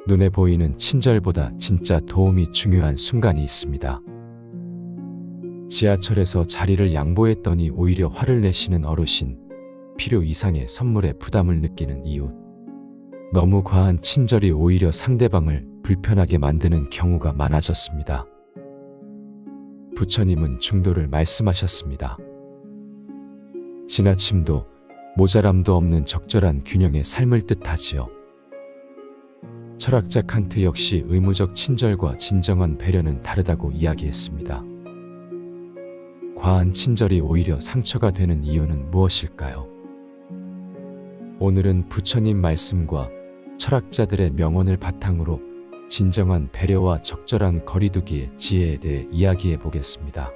눈에 보이는 친절보다 진짜 도움이 중요한 순간이 있습니다. 지하철에서 자리를 양보했더니 오히려 화를 내시는 어르신, 필요 이상의 선물에 부담을 느끼는 이웃. 너무 과한 친절이 오히려 상대방을 불편하게 만드는 경우가 많아졌습니다. 부처님은 중도를 말씀하셨습니다. 지나침도 모자람도 없는 적절한 균형의 삶을 뜻하지요. 철학자 칸트 역시 의무적 친절과 진정한 배려는 다르다고 이야기했습니다. 과한 친절이 오히려 상처가 되는 이유는 무엇일까요? 오늘은 부처님 말씀과 철학자들의 명언을 바탕으로 진정한 배려와 적절한 거리두기의 지혜에 대해 이야기해 보겠습니다.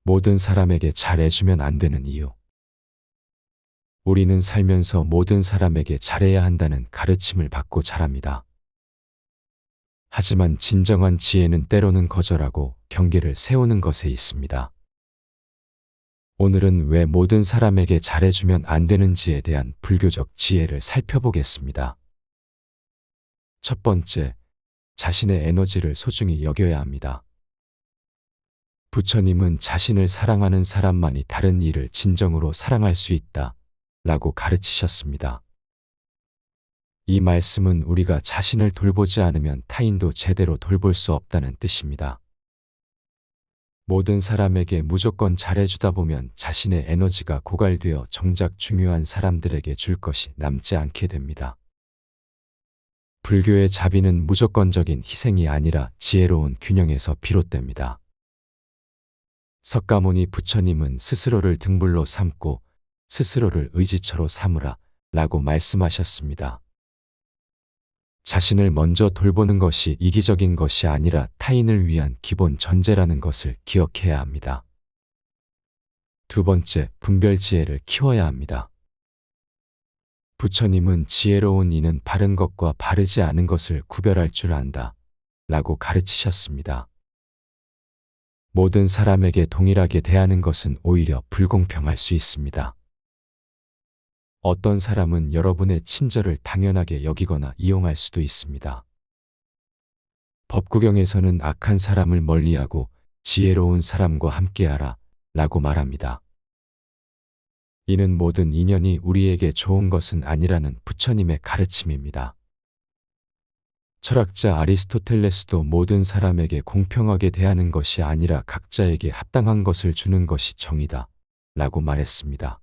모든 사람에게 잘해주면 안 되는 이유. 우리는 살면서 모든 사람에게 잘해야 한다는 가르침을 받고 자랍니다. 하지만 진정한 지혜는 때로는 거절하고 경계를 세우는 것에 있습니다. 오늘은 왜 모든 사람에게 잘해주면 안 되는지에 대한 불교적 지혜를 살펴보겠습니다. 첫 번째, 자신의 에너지를 소중히 여겨야 합니다. 부처님은 자신을 사랑하는 사람만이 다른 이를 진정으로 사랑할 수 있다 라고 가르치셨습니다. 이 말씀은 우리가 자신을 돌보지 않으면 타인도 제대로 돌볼 수 없다는 뜻입니다. 모든 사람에게 무조건 잘해주다 보면 자신의 에너지가 고갈되어 정작 중요한 사람들에게 줄 것이 남지 않게 됩니다. 불교의 자비는 무조건적인 희생이 아니라 지혜로운 균형에서 비롯됩니다. 석가모니 부처님은 스스로를 등불로 삼고 스스로를 의지처로 삼으라 라고 말씀하셨습니다. 자신을 먼저 돌보는 것이 이기적인 것이 아니라 타인을 위한 기본 전제라는 것을 기억해야 합니다. 두 번째, 분별 지혜를 키워야 합니다. 부처님은 지혜로운 이는 바른 것과 바르지 않은 것을 구별할 줄 안다 라고 가르치셨습니다. 모든 사람에게 동일하게 대하는 것은 오히려 불공평할 수 있습니다. 어떤 사람은 여러분의 친절을 당연하게 여기거나 이용할 수도 있습니다. 법구경에서는 악한 사람을 멀리하고 지혜로운 사람과 함께하라 라고 말합니다. 이는 모든 인연이 우리에게 좋은 것은 아니라는 부처님의 가르침입니다. 철학자 아리스토텔레스도 모든 사람에게 공평하게 대하는 것이 아니라 각자에게 합당한 것을 주는 것이 정의다 라고 말했습니다.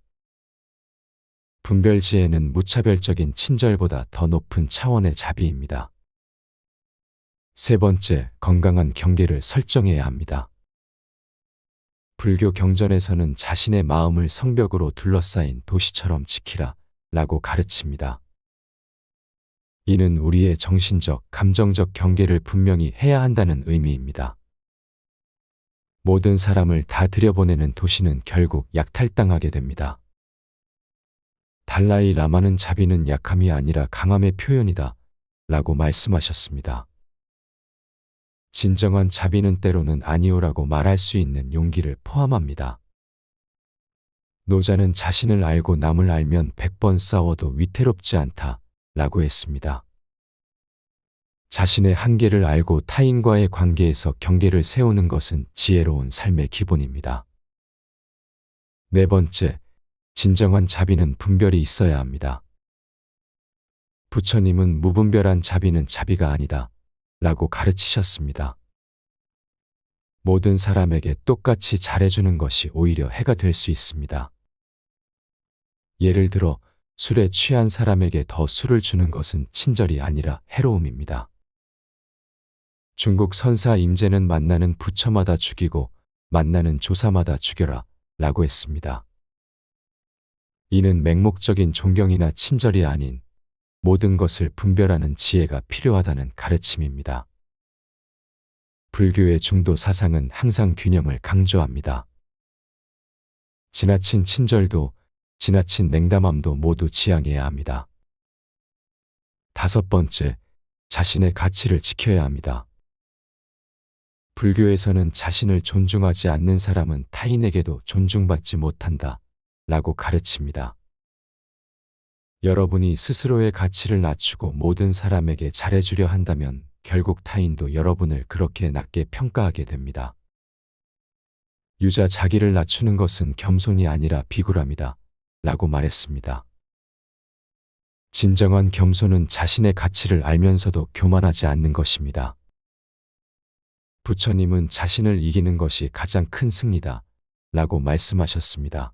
분별 지혜는 무차별적인 친절보다 더 높은 차원의 자비입니다. 세 번째, 건강한 경계를 설정해야 합니다. 불교 경전에서는 자신의 마음을 성벽으로 둘러싸인 도시처럼 지키라 라고 가르칩니다. 이는 우리의 정신적, 감정적 경계를 분명히 해야 한다는 의미입니다. 모든 사람을 다 들여보내는 도시는 결국 약탈당하게 됩니다. 달라이 라마는 자비는 약함이 아니라 강함의 표현이다 라고 말씀하셨습니다. 진정한 자비는 때로는 아니오라고 말할 수 있는 용기를 포함합니다. 노자는 자신을 알고 남을 알면 100번 싸워도 위태롭지 않다 라고 했습니다. 자신의 한계를 알고 타인과의 관계에서 경계를 세우는 것은 지혜로운 삶의 기본입니다. 네 번째, 진정한 자비는 분별이 있어야 합니다. 부처님은 무분별한 자비는 자비가 아니다 라고 가르치셨습니다. 모든 사람에게 똑같이 잘해주는 것이 오히려 해가 될 수 있습니다. 예를 들어 술에 취한 사람에게 더 술을 주는 것은 친절이 아니라 해로움입니다. 중국 선사 임제는 만나는 부처마다 죽이고 만나는 조사마다 죽여라 라고 했습니다. 이는 맹목적인 존경이나 친절이 아닌 모든 것을 분별하는 지혜가 필요하다는 가르침입니다. 불교의 중도 사상은 항상 균형을 강조합니다. 지나친 친절도 지나친 냉담함도 모두 지양해야 합니다. 다섯 번째, 자신의 가치를 지켜야 합니다. 불교에서는 자신을 존중하지 않는 사람은 타인에게도 존중받지 못한다 라고 가르칩니다. 여러분이 스스로의 가치를 낮추고 모든 사람에게 잘해주려 한다면 결국 타인도 여러분을 그렇게 낮게 평가하게 됩니다. 유자 자기를 낮추는 것은 겸손이 아니라 비굴함이다 라고 말했습니다. 진정한 겸손은 자신의 가치를 알면서도 교만하지 않는 것입니다. 부처님은 자신을 이기는 것이 가장 큰 승리다 라고 말씀하셨습니다.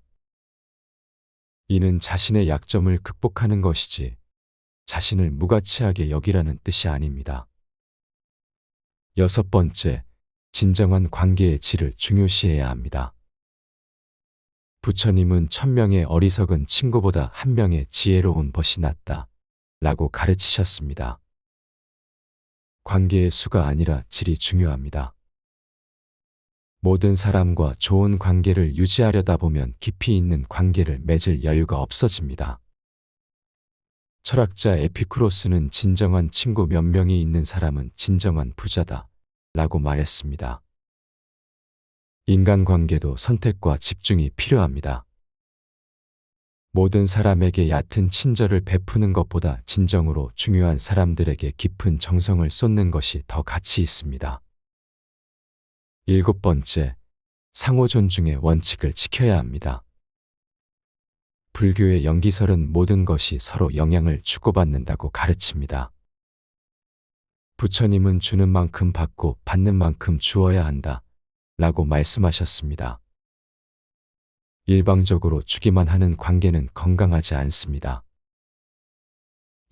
이는 자신의 약점을 극복하는 것이지 자신을 무가치하게 여기라는 뜻이 아닙니다. 여섯 번째, 진정한 관계의 질을 중요시해야 합니다. 부처님은 1000명의 어리석은 친구보다 1명의 지혜로운 벗이 낫다 라고 가르치셨습니다. 관계의 수가 아니라 질이 중요합니다. 모든 사람과 좋은 관계를 유지하려다 보면 깊이 있는 관계를 맺을 여유가 없어집니다. 철학자 에피쿠로스는 진정한 친구 몇 명이 있는 사람은 진정한 부자다 라고 말했습니다. 인간관계도 선택과 집중이 필요합니다. 모든 사람에게 얕은 친절을 베푸는 것보다 진정으로 중요한 사람들에게 깊은 정성을 쏟는 것이 더 가치 있습니다. 일곱 번째, 상호 존중의 원칙을 지켜야 합니다. 불교의 영기설은 모든 것이 서로 영향을 주고받는다고 가르칩니다. 부처님은 주는 만큼 받고 받는 만큼 주어야 한다 라고 말씀하셨습니다. 일방적으로 주기만 하는 관계는 건강하지 않습니다.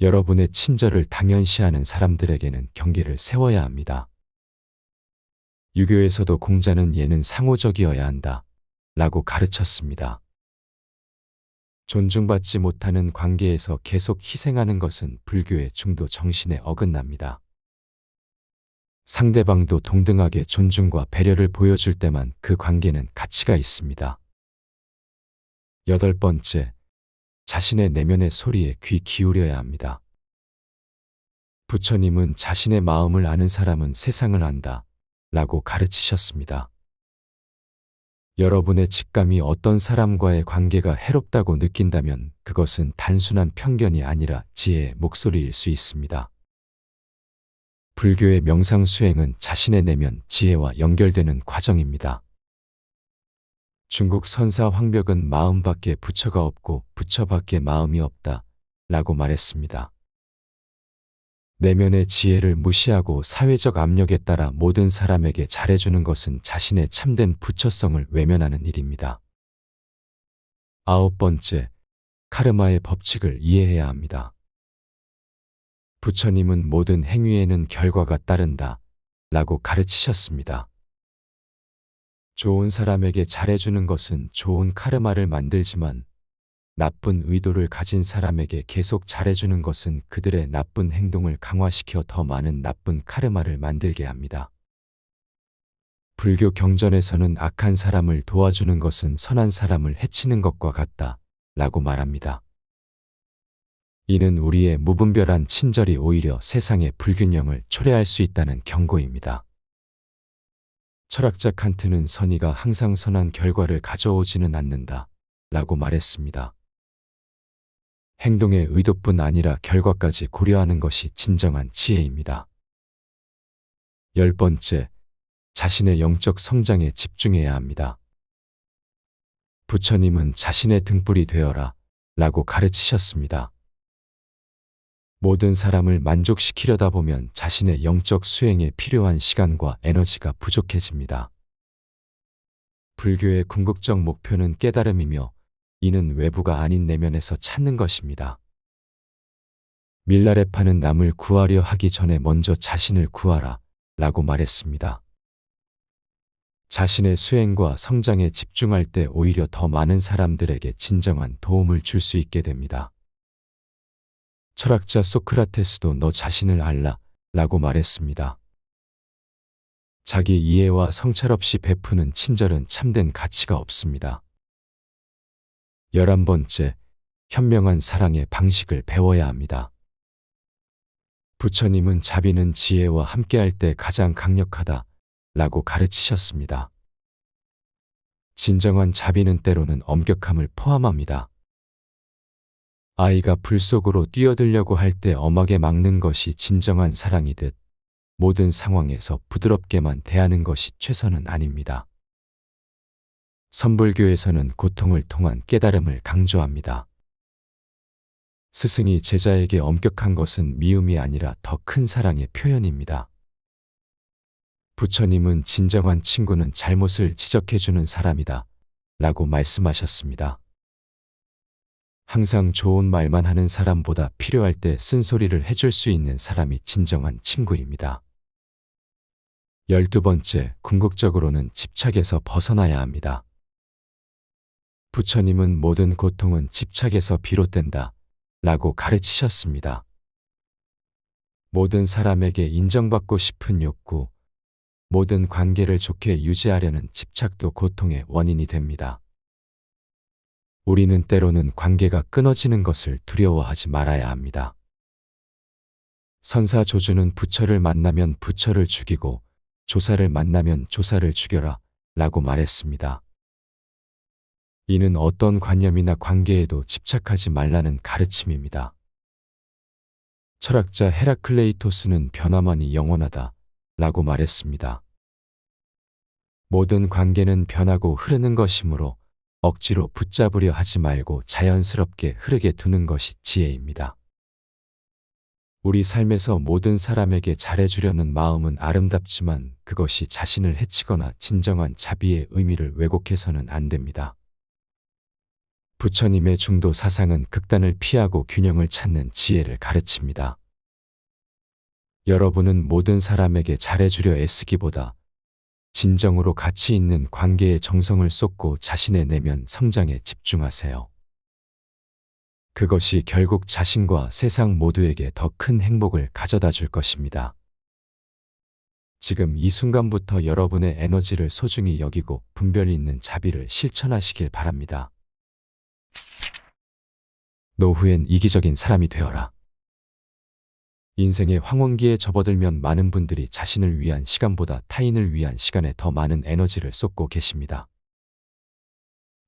여러분의 친절을 당연시하는 사람들에게는 경계를 세워야 합니다. 유교에서도 공자는 예는 상호적이어야 한다 라고 가르쳤습니다. 존중받지 못하는 관계에서 계속 희생하는 것은 불교의 중도 정신에 어긋납니다. 상대방도 동등하게 존중과 배려를 보여줄 때만 그 관계는 가치가 있습니다. 여덟 번째, 자신의 내면의 소리에 귀 기울여야 합니다. 부처님은 자신의 마음을 아는 사람은 세상을 안다 라고 가르치셨습니다. 여러분의 직감이 어떤 사람과의 관계가 해롭다고 느낀다면 그것은 단순한 편견이 아니라 지혜의 목소리일 수 있습니다. 불교의 명상 수행은 자신의 내면 지혜와 연결되는 과정입니다. 중국 선사 황벽은 마음밖에 부처가 없고 부처밖에 마음이 없다 라고 말했습니다. 내면의 지혜를 무시하고 사회적 압력에 따라 모든 사람에게 잘해주는 것은 자신의 참된 부처성을 외면하는 일입니다. 아홉 번째, 카르마의 법칙을 이해해야 합니다. 부처님은 모든 행위에는 결과가 따른다 라고 가르치셨습니다. 좋은 사람에게 잘해주는 것은 좋은 카르마를 만들지만 나쁜 의도를 가진 사람에게 계속 잘해주는 것은 그들의 나쁜 행동을 강화시켜 더 많은 나쁜 카르마를 만들게 합니다. 불교 경전에서는 악한 사람을 도와주는 것은 선한 사람을 해치는 것과 같다 라고 말합니다. 이는 우리의 무분별한 친절이 오히려 세상의 불균형을 초래할 수 있다는 경고입니다. 철학자 칸트는 선의가 항상 선한 결과를 가져오지는 않는다 라고 말했습니다. 행동의 의도뿐 아니라 결과까지 고려하는 것이 진정한 지혜입니다. 열 번째, 자신의 영적 성장에 집중해야 합니다. 부처님은 자신의 등불이 되어라 라고 가르치셨습니다. 모든 사람을 만족시키려다 보면 자신의 영적 수행에 필요한 시간과 에너지가 부족해집니다. 불교의 궁극적 목표는 깨달음이며 이는 외부가 아닌 내면에서 찾는 것입니다. 밀라레파는 남을 구하려 하기 전에 먼저 자신을 구하라 라고 말했습니다. 자신의 수행과 성장에 집중할 때 오히려 더 많은 사람들에게 진정한 도움을 줄 수 있게 됩니다. 철학자 소크라테스도 너 자신을 알라 라고 말했습니다. 자기 이해와 성찰 없이 베푸는 친절은 참된 가치가 없습니다. 11번째, 현명한 사랑의 방식을 배워야 합니다. 부처님은 자비는 지혜와 함께할 때 가장 강력하다 라고 가르치셨습니다. 진정한 자비는 때로는 엄격함을 포함합니다. 아이가 불 속으로 뛰어들려고 할 때 엄하게 막는 것이 진정한 사랑이듯 모든 상황에서 부드럽게만 대하는 것이 최선은 아닙니다. 선불교에서는 고통을 통한 깨달음을 강조합니다. 스승이 제자에게 엄격한 것은 미움이 아니라 더 큰 사랑의 표현입니다. 부처님은 진정한 친구는 잘못을 지적해주는 사람이다 라고 말씀하셨습니다. 항상 좋은 말만 하는 사람보다 필요할 때 쓴소리를 해줄 수 있는 사람이 진정한 친구입니다. 12번째, 궁극적으로는 집착에서 벗어나야 합니다. 부처님은 모든 고통은 집착에서 비롯된다 라고 가르치셨습니다. 모든 사람에게 인정받고 싶은 욕구, 모든 관계를 좋게 유지하려는 집착도 고통의 원인이 됩니다. 우리는 때로는 관계가 끊어지는 것을 두려워하지 말아야 합니다. 선사조주는 부처를 만나면 부처를 죽이고 조사를 만나면 조사를 죽여라 라고 말했습니다. 이는 어떤 관념이나 관계에도 집착하지 말라는 가르침입니다. 철학자 헤라클레이토스는 변화만이 영원하다 라고 말했습니다. 모든 관계는 변하고 흐르는 것이므로 억지로 붙잡으려 하지 말고 자연스럽게 흐르게 두는 것이 지혜입니다. 우리 삶에서 모든 사람에게 잘해주려는 마음은 아름답지만 그것이 자신을 해치거나 진정한 자비의 의미를 왜곡해서는 안 됩니다. 부처님의 중도 사상은 극단을 피하고 균형을 찾는 지혜를 가르칩니다. 여러분은 모든 사람에게 잘해주려 애쓰기보다 진정으로 가치 있는 관계에 정성을 쏟고 자신의 내면 성장에 집중하세요. 그것이 결국 자신과 세상 모두에게 더 큰 행복을 가져다 줄 것입니다. 지금 이 순간부터 여러분의 에너지를 소중히 여기고 분별 있는 자비를 실천하시길 바랍니다. 노후엔 이기적인 사람이 되어라. 인생의 황혼기에 접어들면 많은 분들이 자신을 위한 시간보다 타인을 위한 시간에 더 많은 에너지를 쏟고 계십니다.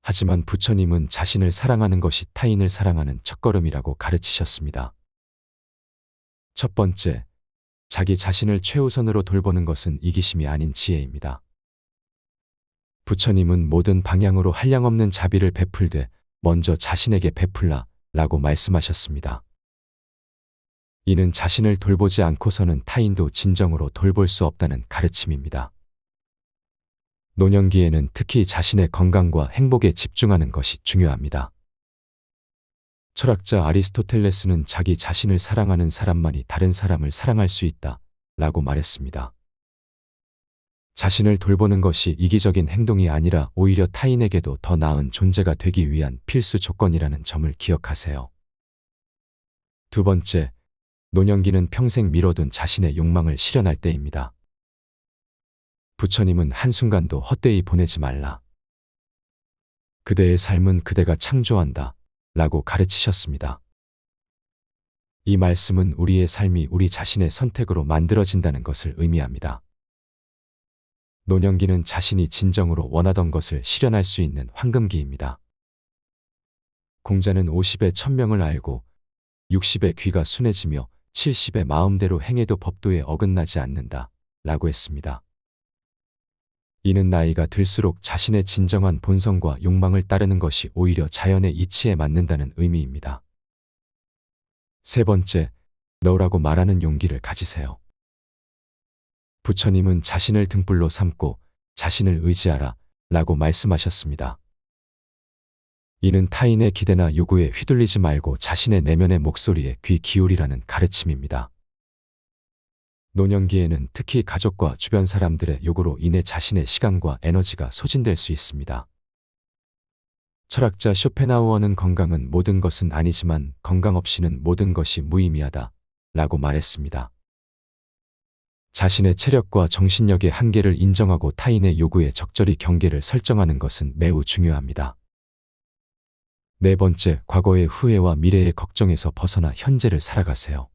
하지만 부처님은 자신을 사랑하는 것이 타인을 사랑하는 첫걸음이라고 가르치셨습니다. 첫 번째, 자기 자신을 최우선으로 돌보는 것은 이기심이 아닌 지혜입니다. 부처님은 모든 방향으로 한량없는 자비를 베풀되 먼저 자신에게 베풀라 라고 말씀하셨습니다. 이는 자신을 돌보지 않고서는 타인도 진정으로 돌볼 수 없다는 가르침입니다. 노년기에는 특히 자신의 건강과 행복에 집중하는 것이 중요합니다. 철학자 아리스토텔레스는 자기 자신을 사랑하는 사람만이 다른 사람을 사랑할 수 있다 라고 말했습니다. 자신을 돌보는 것이 이기적인 행동이 아니라 오히려 타인에게도 더 나은 존재가 되기 위한 필수 조건이라는 점을 기억하세요. 두 번째, 노년기는 평생 미뤄둔 자신의 욕망을 실현할 때입니다. 부처님은 한순간도 헛되이 보내지 말라. 그대의 삶은 그대가 창조한다 라고 가르치셨습니다. 이 말씀은 우리의 삶이 우리 자신의 선택으로 만들어진다는 것을 의미합니다. 노년기는 자신이 진정으로 원하던 것을 실현할 수 있는 황금기입니다. 공자는 50에 천명을 알고 60에 귀가 순해지며 70에 마음대로 행해도 법도에 어긋나지 않는다 라고 했습니다. 이는 나이가 들수록 자신의 진정한 본성과 욕망을 따르는 것이 오히려 자연의 이치에 맞는다는 의미입니다. 세 번째, 너라고 말하는 용기를 가지세요. 부처님은 자신을 등불로 삼고 자신을 의지하라 라고 말씀하셨습니다. 이는 타인의 기대나 요구에 휘둘리지 말고 자신의 내면의 목소리에 귀 기울이라는 가르침입니다. 노년기에는 특히 가족과 주변 사람들의 요구로 인해 자신의 시간과 에너지가 소진될 수 있습니다. 철학자 쇼펜하우어는 건강은 모든 것은 아니지만 건강 없이는 모든 것이 무의미하다 라고 말했습니다. 자신의 체력과 정신력의 한계를 인정하고 타인의 요구에 적절히 경계를 설정하는 것은 매우 중요합니다. 네 번째, 과거의 후회와 미래의 걱정에서 벗어나 현재를 살아가세요.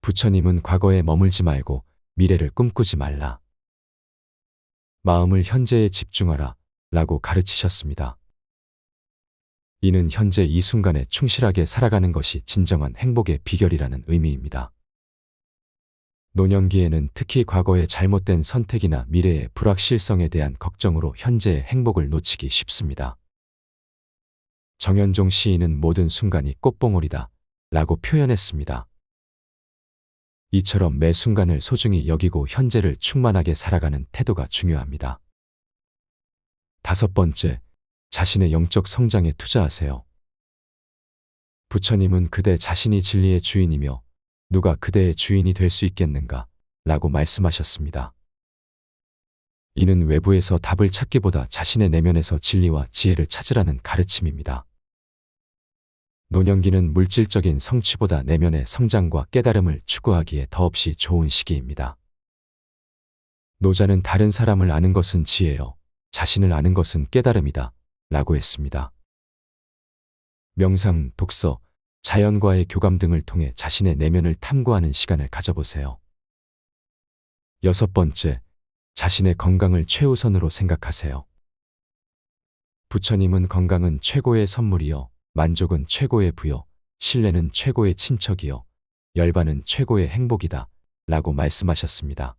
부처님은 과거에 머물지 말고 미래를 꿈꾸지 말라 마음을 현재에 집중하라 라고 가르치셨습니다. 이는 현재 이 순간에 충실하게 살아가는 것이 진정한 행복의 비결이라는 의미입니다. 노년기에는 특히 과거의 잘못된 선택이나 미래의 불확실성에 대한 걱정으로 현재의 행복을 놓치기 쉽습니다. 정현종 시인은 모든 순간이 꽃봉오리다 라고 표현했습니다. 이처럼 매 순간을 소중히 여기고 현재를 충만하게 살아가는 태도가 중요합니다. 5번째, 자신의 영적 성장에 투자하세요. 부처님은 그대 자신이 진리의 주인이며 누가 그대의 주인이 될 수 있겠는가 라고 말씀하셨습니다. 이는 외부에서 답을 찾기보다 자신의 내면에서 진리와 지혜를 찾으라는 가르침입니다. 노년기는 물질적인 성취보다 내면의 성장과 깨달음을 추구하기에 더없이 좋은 시기입니다. 노자는 다른 사람을 아는 것은 지혜요, 자신을 아는 것은 깨달음이다 라고 했습니다. 명상, 독서, 자연과의 교감 등을 통해 자신의 내면을 탐구하는 시간을 가져보세요. 6번째, 자신의 건강을 최우선으로 생각하세요. 부처님은 건강은 최고의 선물이요, 만족은 최고의 부요, 신뢰는 최고의 친척이요, 열반은 최고의 행복이다 라고 말씀하셨습니다.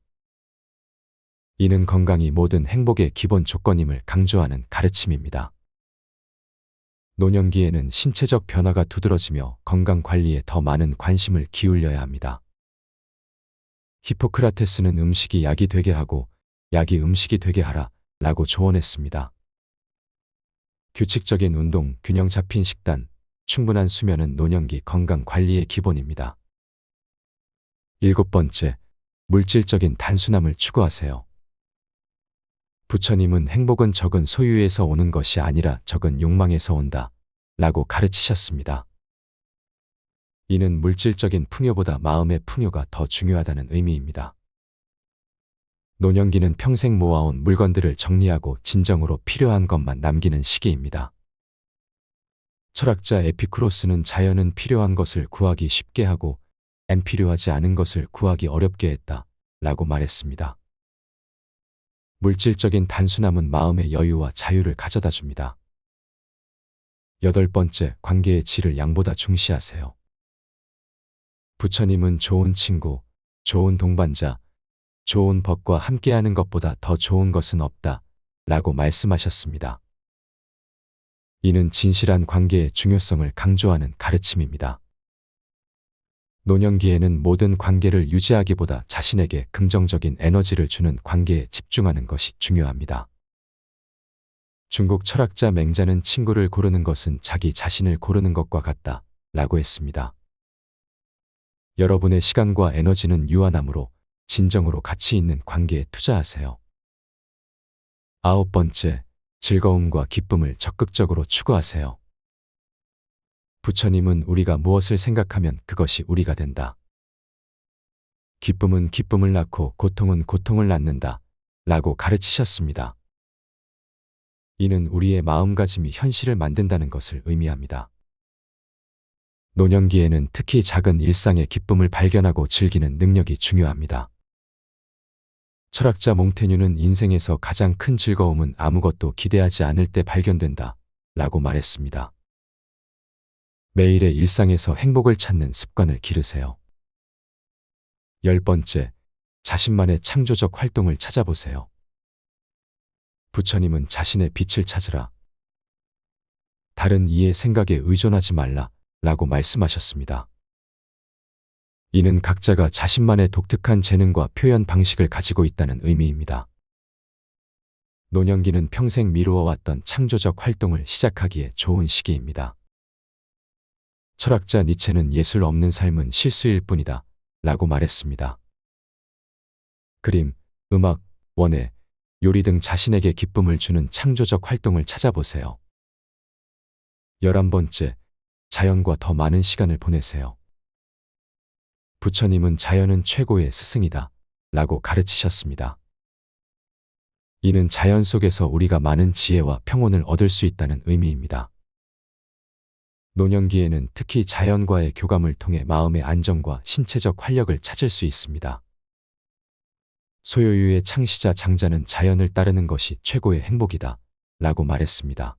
이는 건강이 모든 행복의 기본 조건임을 강조하는 가르침입니다. 노년기에는 신체적 변화가 두드러지며 건강 관리에 더 많은 관심을 기울여야 합니다. 히포크라테스는 음식이 약이 되게 하고 약이 음식이 되게 하라 라고 조언했습니다. 규칙적인 운동, 균형 잡힌 식단, 충분한 수면은 노년기 건강 관리의 기본입니다. 7번째, 물질적인 단순함을 추구하세요. 부처님은 행복은 적은 소유에서 오는 것이 아니라 적은 욕망에서 온다 라고 가르치셨습니다. 이는 물질적인 풍요보다 마음의 풍요가 더 중요하다는 의미입니다. 노년기는 평생 모아온 물건들을 정리하고 진정으로 필요한 것만 남기는 시기입니다. 철학자 에피쿠로스는 자연은 필요한 것을 구하기 쉽게 하고 안 필요하지 않은 것을 구하기 어렵게 했다 라고 말했습니다. 물질적인 단순함은 마음의 여유와 자유를 가져다 줍니다. 8번째, 관계의 질을 양보다 중시하세요. 부처님은 좋은 친구, 좋은 동반자, 좋은 법과 함께하는 것보다 더 좋은 것은 없다 라고 말씀하셨습니다. 이는 진실한 관계의 중요성을 강조하는 가르침입니다. 노년기에는 모든 관계를 유지하기보다 자신에게 긍정적인 에너지를 주는 관계에 집중하는 것이 중요합니다. 중국 철학자 맹자는 친구를 고르는 것은 자기 자신을 고르는 것과 같다 라고 했습니다. 여러분의 시간과 에너지는 유한하므로 진정으로 가치 있는 관계에 투자하세요. 9번째, 즐거움과 기쁨을 적극적으로 추구하세요. 부처님은 우리가 무엇을 생각하면 그것이 우리가 된다. 기쁨은 기쁨을 낳고 고통은 고통을 낳는다 라고 가르치셨습니다. 이는 우리의 마음가짐이 현실을 만든다는 것을 의미합니다. 노년기에는 특히 작은 일상의 기쁨을 발견하고 즐기는 능력이 중요합니다. 철학자 몽테뉴는 인생에서 가장 큰 즐거움은 아무것도 기대하지 않을 때 발견된다 라고 말했습니다. 매일의 일상에서 행복을 찾는 습관을 기르세요. 10번째, 자신만의 창조적 활동을 찾아보세요. 부처님은 자신의 빛을 찾으라, 다른 이의 생각에 의존하지 말라 라고 말씀하셨습니다. 이는 각자가 자신만의 독특한 재능과 표현 방식을 가지고 있다는 의미입니다. 노년기는 평생 미루어왔던 창조적 활동을 시작하기에 좋은 시기입니다. 철학자 니체는 예술 없는 삶은 실수일 뿐이다 라고 말했습니다. 그림, 음악, 원예, 요리 등 자신에게 기쁨을 주는 창조적 활동을 찾아보세요. 11번째, 자연과 더 많은 시간을 보내세요. 부처님은 자연은 최고의 스승이다 라고 가르치셨습니다. 이는 자연 속에서 우리가 많은 지혜와 평온을 얻을 수 있다는 의미입니다. 노년기에는 특히 자연과의 교감을 통해 마음의 안정과 신체적 활력을 찾을 수 있습니다. 소요유의 창시자 장자는 자연을 따르는 것이 최고의 행복이다 라고 말했습니다.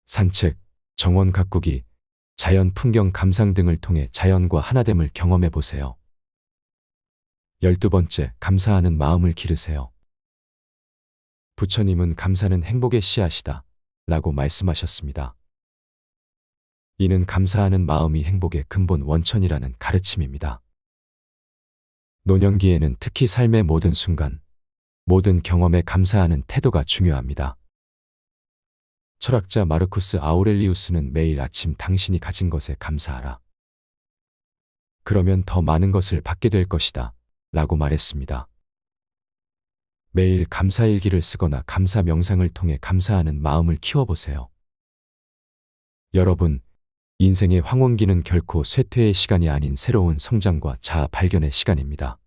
산책, 정원 가꾸기, 자연 풍경 감상 등을 통해 자연과 하나됨을 경험해 보세요. 12번째, 감사하는 마음을 기르세요. 부처님은 감사는 행복의 씨앗이다 라고 말씀하셨습니다. 이는 감사하는 마음이 행복의 근본 원천이라는 가르침입니다. 노년기에는 특히 삶의 모든 순간, 모든 경험에 감사하는 태도가 중요합니다. 철학자 마르쿠스 아우렐리우스는 매일 아침 당신이 가진 것에 감사하라. 그러면 더 많은 것을 받게 될 것이다 라고 말했습니다. 매일 감사일기를 쓰거나 감사 명상을 통해 감사하는 마음을 키워보세요. 여러분, 인생의 황혼기는 결코 쇠퇴의 시간이 아닌 새로운 성장과 자아 발견의 시간입니다.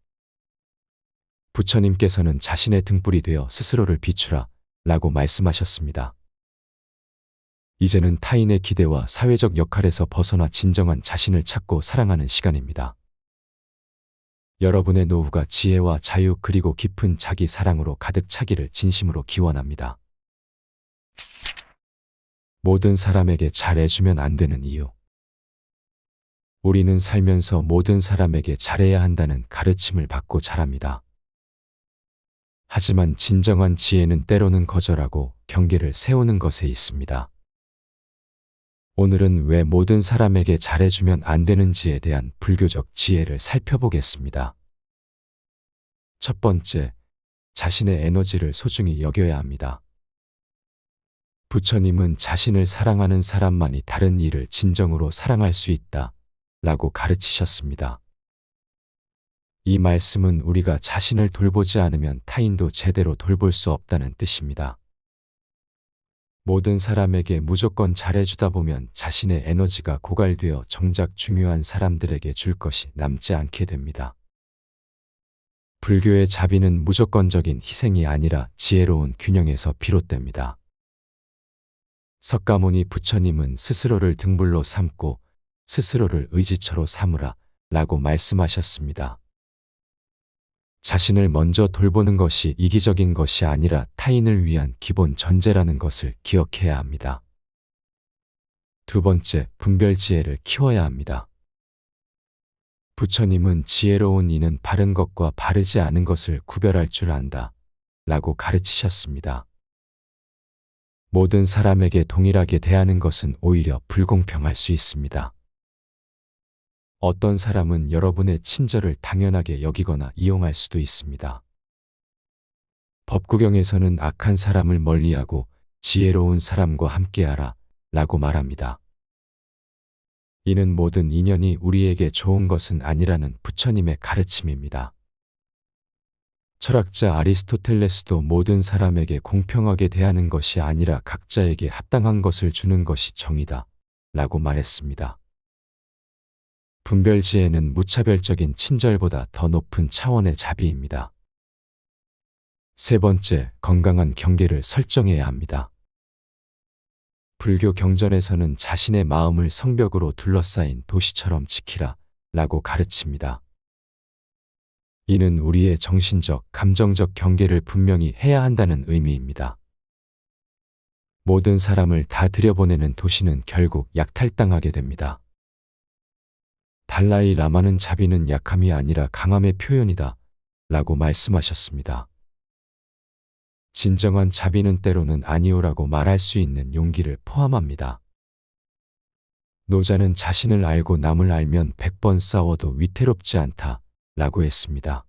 부처님께서는 자신의 등불이 되어 스스로를 비추라 라고 말씀하셨습니다. 이제는 타인의 기대와 사회적 역할에서 벗어나 진정한 자신을 찾고 사랑하는 시간입니다. 여러분의 노후가 지혜와 자유 그리고 깊은 자기 사랑으로 가득 차기를 진심으로 기원합니다. 모든 사람에게 잘해주면 안 되는 이유. 우리는 살면서 모든 사람에게 잘해야 한다는 가르침을 받고 자랍니다. 하지만 진정한 지혜는 때로는 거절하고 경계를 세우는 것에 있습니다. 오늘은 왜 모든 사람에게 잘해주면 안 되는지에 대한 불교적 지혜를 살펴보겠습니다. 첫 번째, 자신의 에너지를 소중히 여겨야 합니다. 부처님은 자신을 사랑하는 사람만이 다른 이를 진정으로 사랑할 수 있다 라고 가르치셨습니다. 이 말씀은 우리가 자신을 돌보지 않으면 타인도 제대로 돌볼 수 없다는 뜻입니다. 모든 사람에게 무조건 잘해주다 보면 자신의 에너지가 고갈되어 정작 중요한 사람들에게 줄 것이 남지 않게 됩니다. 불교의 자비는 무조건적인 희생이 아니라 지혜로운 균형에서 비롯됩니다. 석가모니 부처님은 스스로를 등불로 삼고 스스로를 의지처로 삼으라 라고 말씀하셨습니다. 자신을 먼저 돌보는 것이 이기적인 것이 아니라 타인을 위한 기본 전제라는 것을 기억해야 합니다. 두 번째, 분별 지혜를 키워야 합니다. 부처님은 지혜로운 이는 바른 것과 바르지 않은 것을 구별할 줄 안다 라고 가르치셨습니다. 모든 사람에게 동일하게 대하는 것은 오히려 불공평할 수 있습니다. 어떤 사람은 여러분의 친절을 당연하게 여기거나 이용할 수도 있습니다. 법구경에서는 악한 사람을 멀리하고 지혜로운 사람과 함께하라 라고 말합니다. 이는 모든 인연이 우리에게 좋은 것은 아니라는 부처님의 가르침입니다. 철학자 아리스토텔레스도 모든 사람에게 공평하게 대하는 것이 아니라 각자에게 합당한 것을 주는 것이 정의다 라고 말했습니다. 분별지혜는 무차별적인 친절보다 더 높은 차원의 자비입니다. 세 번째, 건강한 경계를 설정해야 합니다. 불교 경전에서는 자신의 마음을 성벽으로 둘러싸인 도시처럼 지키라 라고 가르칩니다. 이는 우리의 정신적, 감정적 경계를 분명히 해야 한다는 의미입니다. 모든 사람을 다 들여보내는 도시는 결국 약탈당하게 됩니다. 달라이 라마는 자비는 약함이 아니라 강함의 표현이다 라고 말씀하셨습니다. 진정한 자비는 때로는 아니오라고 말할 수 있는 용기를 포함합니다. 노자는 자신을 알고 남을 알면 100번 싸워도 위태롭지 않다 라고 했습니다.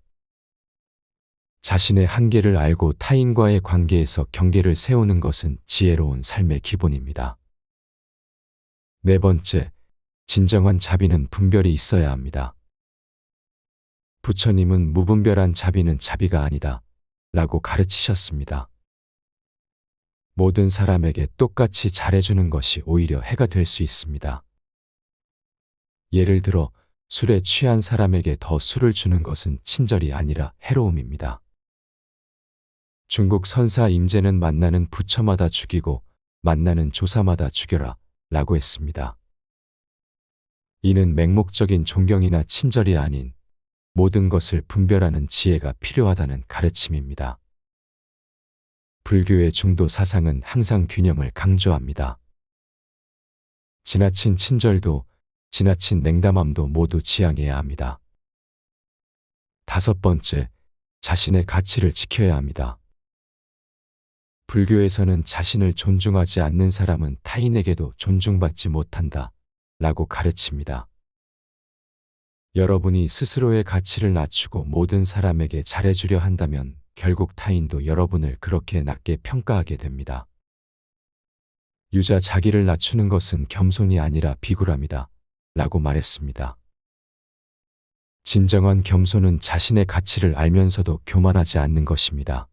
자신의 한계를 알고 타인과의 관계에서 경계를 세우는 것은 지혜로운 삶의 기본입니다. 네 번째, 진정한 자비는 분별이 있어야 합니다. 부처님은 무분별한 자비는 자비가 아니다 라고 가르치셨습니다. 모든 사람에게 똑같이 잘해주는 것이 오히려 해가 될 수 있습니다. 예를 들어 술에 취한 사람에게 더 술을 주는 것은 친절이 아니라 해로움입니다. 중국 선사 임제는 만나는 부처마다 죽이고 만나는 조사마다 죽여라 라고 했습니다. 이는 맹목적인 존경이나 친절이 아닌 모든 것을 분별하는 지혜가 필요하다는 가르침입니다. 불교의 중도 사상은 항상 균형을 강조합니다. 지나친 친절도, 지나친 냉담함도 모두 지양해야 합니다. 다섯 번째, 자신의 가치를 지켜야 합니다. 불교에서는 자신을 존중하지 않는 사람은 타인에게도 존중받지 못한다 라고 가르칩니다. 여러분이 스스로의 가치를 낮추고 모든 사람에게 잘해주려 한다면 결국 타인도 여러분을 그렇게 낮게 평가하게 됩니다. 유자 자기를 낮추는 것은 겸손이 아니라 비굴함이다 라고 말했습니다. 진정한 겸손은 자신의 가치를 알면서도 교만하지 않는 것입니다.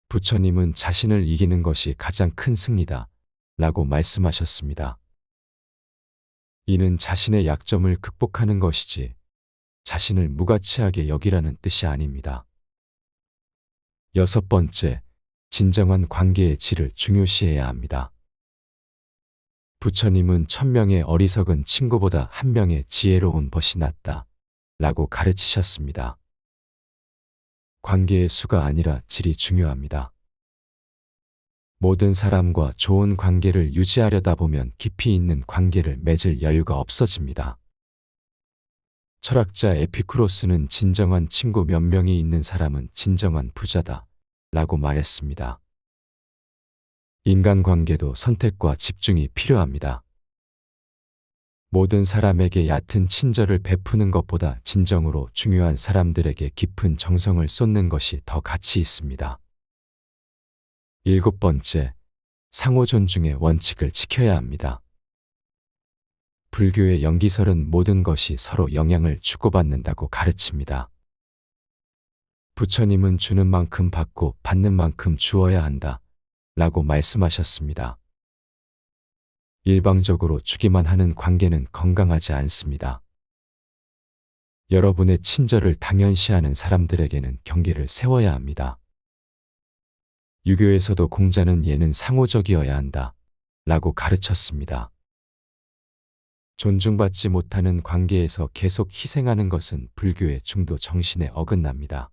부처님은 자신을 이기는 것이 가장 큰 승리다 라고 말씀하셨습니다. 이는 자신의 약점을 극복하는 것이지 자신을 무가치하게 여기라는 뜻이 아닙니다. 여섯 번째, 진정한 관계의 질을 중요시해야 합니다. 부처님은 1000명의 어리석은 친구보다 1명의 지혜로운 벗이 낫다 라고 가르치셨습니다. 관계의 수가 아니라 질이 중요합니다. 모든 사람과 좋은 관계를 유지하려다 보면 깊이 있는 관계를 맺을 여유가 없어집니다. 철학자 에피쿠로스는 진정한 친구 몇 명이 있는 사람은 진정한 부자다 라고 말했습니다. 인간관계도 선택과 집중이 필요합니다. 모든 사람에게 얕은 친절을 베푸는 것보다 진정으로 중요한 사람들에게 깊은 정성을 쏟는 것이 더 가치 있습니다. 일곱 번째, 상호 존중의 원칙을 지켜야 합니다. 불교의 연기설은 모든 것이 서로 영향을 주고받는다고 가르칩니다. 부처님은 주는 만큼 받고 받는 만큼 주어야 한다 라고 말씀하셨습니다. 일방적으로 주기만 하는 관계는 건강하지 않습니다. 여러분의 친절을 당연시하는 사람들에게는 경계를 세워야 합니다. 유교에서도 공자는 예는 상호적이어야 한다 라고 가르쳤습니다. 존중받지 못하는 관계에서 계속 희생하는 것은 불교의 중도 정신에 어긋납니다.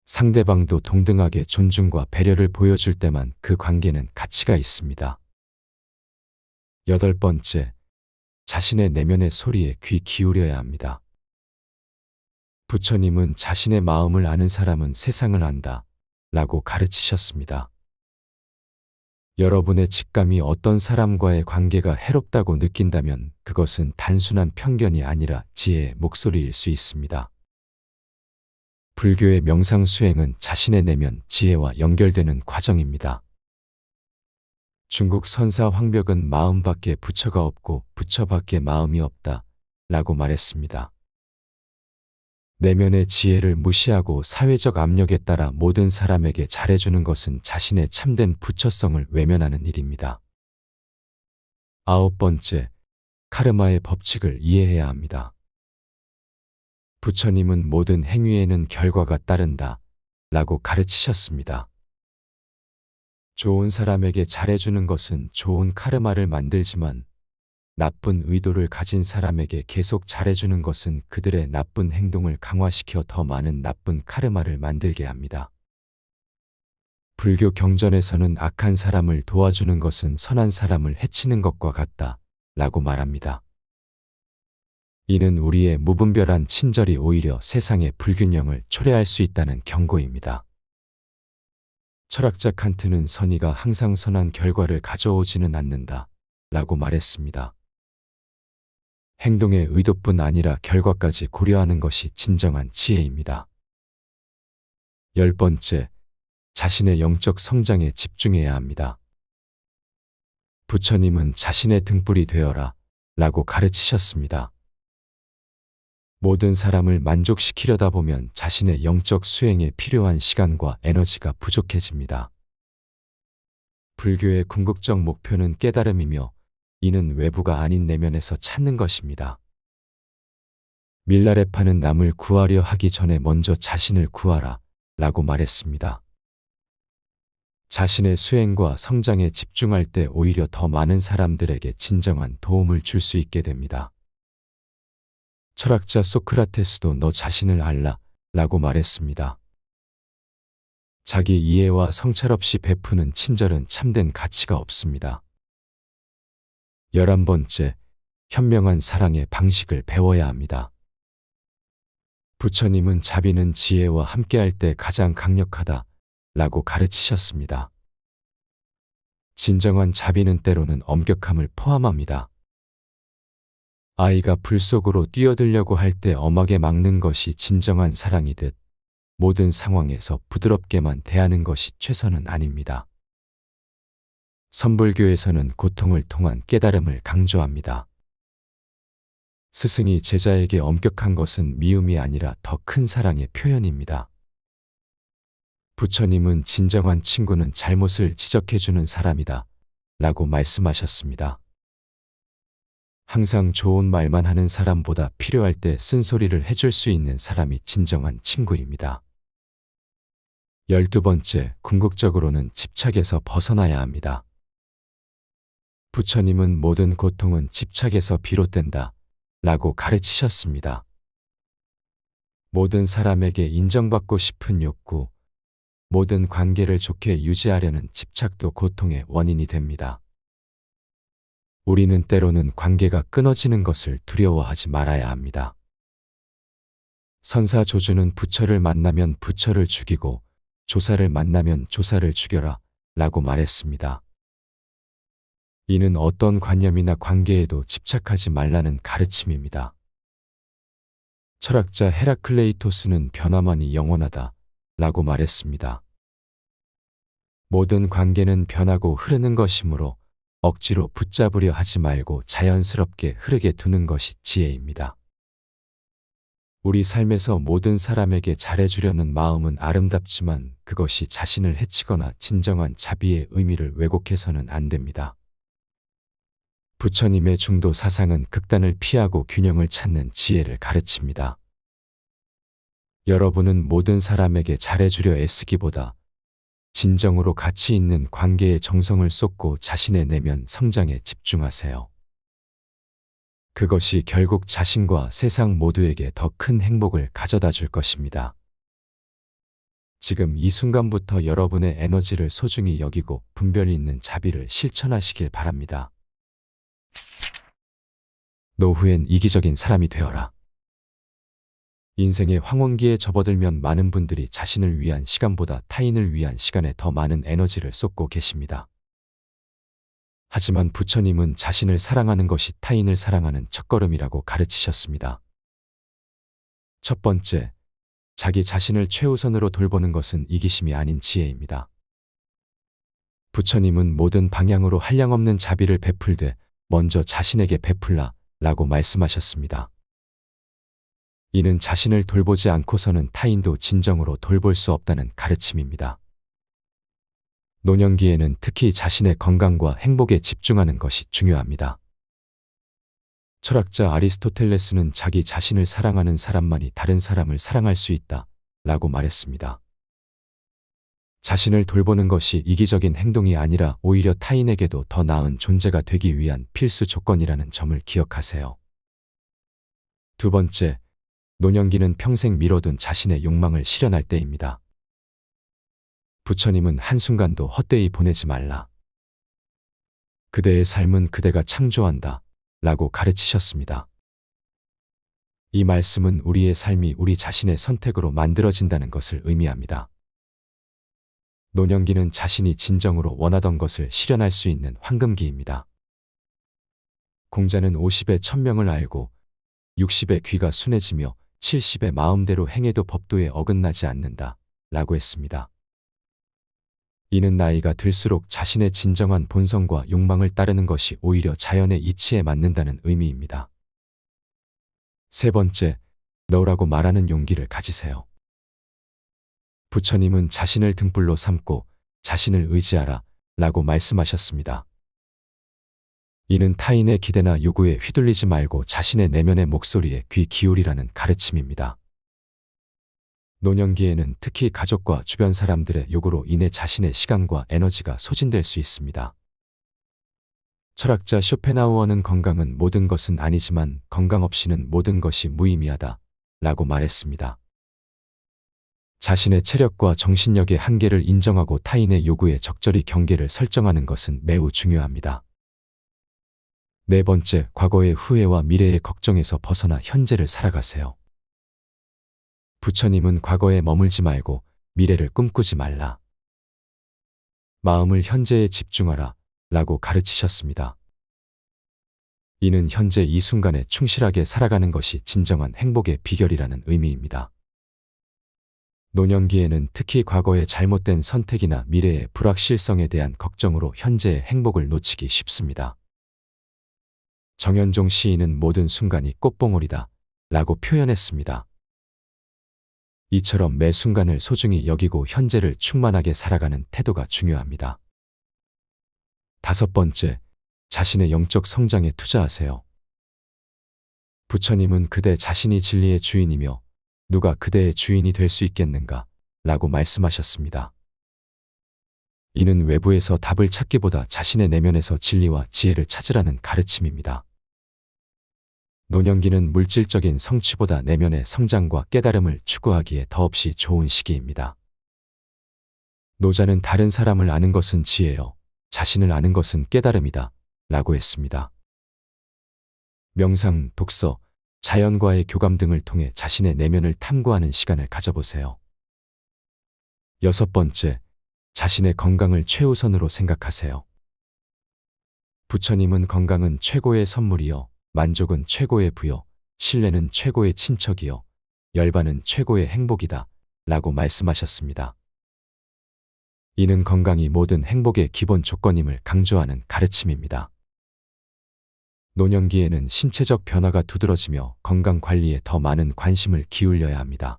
상대방도 동등하게 존중과 배려를 보여줄 때만 그 관계는 가치가 있습니다. 여덟 번째, 자신의 내면의 소리에 귀 기울여야 합니다. 부처님은 자신의 마음을 아는 사람은 세상을 안다 라고 가르치셨습니다. 여러분의 직감이 어떤 사람과의 관계가 해롭다고 느낀다면 그것은 단순한 편견이 아니라 지혜의 목소리일 수 있습니다. 불교의 명상 수행은 자신의 내면 지혜와 연결되는 과정입니다. 중국 선사 황벽은 마음밖에 부처가 없고 부처밖에 마음이 없다 라고 말했습니다. 내면의 지혜를 무시하고 사회적 압력에 따라 모든 사람에게 잘해주는 것은 자신의 참된 부처성을 외면하는 일입니다. 아홉 번째, 카르마의 법칙을 이해해야 합니다. 부처님은 모든 행위에는 결과가 따른다 라고 가르치셨습니다. 좋은 사람에게 잘해주는 것은 좋은 카르마를 만들지만 나쁜 의도를 가진 사람에게 계속 잘해주는 것은 그들의 나쁜 행동을 강화시켜 더 많은 나쁜 카르마를 만들게 합니다. 불교 경전에서는 악한 사람을 도와주는 것은 선한 사람을 해치는 것과 같다 라고 말합니다. 이는 우리의 무분별한 친절이 오히려 세상의 불균형을 초래할 수 있다는 경고입니다. 철학자 칸트는 선의가 항상 선한 결과를 가져오지는 않는다 라고 말했습니다. 행동의 의도뿐 아니라 결과까지 고려하는 것이 진정한 지혜입니다. 열 번째, 자신의 영적 성장에 집중해야 합니다. 부처님은 자신의 등불이 되어라 라고 가르치셨습니다. 모든 사람을 만족시키려다 보면 자신의 영적 수행에 필요한 시간과 에너지가 부족해집니다. 불교의 궁극적 목표는 깨달음이며 이는 외부가 아닌 내면에서 찾는 것입니다. 밀라레파는 남을 구하려 하기 전에 먼저 자신을 구하라 라고 말했습니다. 자신의 수행과 성장에 집중할 때 오히려 더 많은 사람들에게 진정한 도움을 줄 수 있게 됩니다. 철학자 소크라테스도 너 자신을 알라 라고 말했습니다. 자기 이해와 성찰 없이 베푸는 친절은 참된 가치가 없습니다. 11번째, 현명한 사랑의 방식을 배워야 합니다. 부처님은 자비는 지혜와 함께할 때 가장 강력하다 라고 가르치셨습니다. 진정한 자비는 때로는 엄격함을 포함합니다. 아이가 불 속으로 뛰어들려고 할 때 엄하게 막는 것이 진정한 사랑이듯 모든 상황에서 부드럽게만 대하는 것이 최선은 아닙니다. 선불교에서는 고통을 통한 깨달음을 강조합니다. 스승이 제자에게 엄격한 것은 미움이 아니라 더 큰 사랑의 표현입니다. 부처님은 진정한 친구는 잘못을 지적해주는 사람이다 라고 말씀하셨습니다. 항상 좋은 말만 하는 사람보다 필요할 때 쓴소리를 해줄 수 있는 사람이 진정한 친구입니다. 12번째, 궁극적으로는 집착에서 벗어나야 합니다. 부처님은 모든 고통은 집착에서 비롯된다 라고 가르치셨습니다. 모든 사람에게 인정받고 싶은 욕구, 모든 관계를 좋게 유지하려는 집착도 고통의 원인이 됩니다. 우리는 때로는 관계가 끊어지는 것을 두려워하지 말아야 합니다. 선사조주는 부처를 만나면 부처를 죽이고 조사를 만나면 조사를 죽여라 라고 말했습니다. 이는 어떤 관념이나 관계에도 집착하지 말라는 가르침입니다. 철학자 헤라클레이토스는 변화만이 영원하다 라고 말했습니다. 모든 관계는 변하고 흐르는 것이므로 억지로 붙잡으려 하지 말고 자연스럽게 흐르게 두는 것이 지혜입니다. 우리 삶에서 모든 사람에게 잘해주려는 마음은 아름답지만 그것이 자신을 해치거나 진정한 자비의 의미를 왜곡해서는 안 됩니다. 부처님의 중도 사상은 극단을 피하고 균형을 찾는 지혜를 가르칩니다. 여러분은 모든 사람에게 잘해주려 애쓰기보다 진정으로 가치 있는 관계에 정성을 쏟고 자신의 내면 성장에 집중하세요. 그것이 결국 자신과 세상 모두에게 더 큰 행복을 가져다 줄 것입니다. 지금 이 순간부터 여러분의 에너지를 소중히 여기고 분별 있는 자비를 실천하시길 바랍니다. 노후엔 이기적인 사람이 되어라. 인생의 황혼기에 접어들면 많은 분들이 자신을 위한 시간보다 타인을 위한 시간에 더 많은 에너지를 쏟고 계십니다. 하지만 부처님은 자신을 사랑하는 것이 타인을 사랑하는 첫걸음이라고 가르치셨습니다. 첫 번째, 자기 자신을 최우선으로 돌보는 것은 이기심이 아닌 지혜입니다. 부처님은 모든 방향으로 한량없는 자비를 베풀되 먼저 자신에게 베풀라 라고 말씀하셨습니다. 이는 자신을 돌보지 않고서는 타인도 진정으로 돌볼 수 없다는 가르침입니다. 노년기에는 특히 자신의 건강과 행복에 집중하는 것이 중요합니다. 철학자 아리스토텔레스는 자기 자신을 사랑하는 사람만이 다른 사람을 사랑할 수 있다 라고 말했습니다. 자신을 돌보는 것이 이기적인 행동이 아니라 오히려 타인에게도 더 나은 존재가 되기 위한 필수 조건이라는 점을 기억하세요. 두 번째, 노년기는 평생 미뤄둔 자신의 욕망을 실현할 때입니다. 부처님은 한순간도 헛되이 보내지 말라. 그대의 삶은 그대가 창조한다 라고 가르치셨습니다. 이 말씀은 우리의 삶이 우리 자신의 선택으로 만들어진다는 것을 의미합니다. 노년기는 자신이 진정으로 원하던 것을 실현할 수 있는 황금기입니다. 공자는 50에 천명을 알고 60에 귀가 순해지며 70에 마음대로 행해도 법도에 어긋나지 않는다 라고 했습니다. 이는 나이가 들수록 자신의 진정한 본성과 욕망을 따르는 것이 오히려 자연의 이치에 맞는다는 의미입니다. 세 번째, 너라고 말하는 용기를 가지세요. 부처님은 자신을 등불로 삼고 자신을 의지하라 라고 말씀하셨습니다. 이는 타인의 기대나 요구에 휘둘리지 말고 자신의 내면의 목소리에 귀 기울이라는 가르침입니다. 노년기에는 특히 가족과 주변 사람들의 요구로 인해 자신의 시간과 에너지가 소진될 수 있습니다. 철학자 쇼펜하우어는 건강은 모든 것은 아니지만 건강 없이는 모든 것이 무의미하다 라고 말했습니다. 자신의 체력과 정신력의 한계를 인정하고 타인의 요구에 적절히 경계를 설정하는 것은 매우 중요합니다. 네 번째, 과거의 후회와 미래의 걱정에서 벗어나 현재를 살아가세요. 부처님은 과거에 머물지 말고 미래를 꿈꾸지 말라. 마음을 현재에 집중하라 라고 가르치셨습니다. 이는 현재 이 순간에 충실하게 살아가는 것이 진정한 행복의 비결이라는 의미입니다. 노년기에는 특히 과거의 잘못된 선택이나 미래의 불확실성에 대한 걱정으로 현재의 행복을 놓치기 쉽습니다. 정현종 시인은 모든 순간이 꽃봉오리다 라고 표현했습니다. 이처럼 매 순간을 소중히 여기고 현재를 충만하게 살아가는 태도가 중요합니다. 다섯 번째, 자신의 영적 성장에 투자하세요. 부처님은 그대 자신이 진리의 주인이며 누가 그대의 주인이 될 수 있겠는가 라고 말씀하셨습니다. 이는 외부에서 답을 찾기보다 자신의 내면에서 진리와 지혜를 찾으라는 가르침입니다. 노년기는 물질적인 성취보다 내면의 성장과 깨달음을 추구하기에 더없이 좋은 시기입니다. 노자는 다른 사람을 아는 것은 지혜요, 자신을 아는 것은 깨달음이다 라고 했습니다. 명상, 독서, 자연과의 교감 등을 통해 자신의 내면을 탐구하는 시간을 가져보세요. 여섯 번째, 자신의 건강을 최우선으로 생각하세요. 부처님은 건강은 최고의 선물이요, 만족은 최고의 부여, 신뢰는 최고의 친척이요, 열반은 최고의 행복이다 라고 말씀하셨습니다. 이는 건강이 모든 행복의 기본 조건임을 강조하는 가르침입니다. 노년기에는 신체적 변화가 두드러지며 건강 관리에 더 많은 관심을 기울여야 합니다.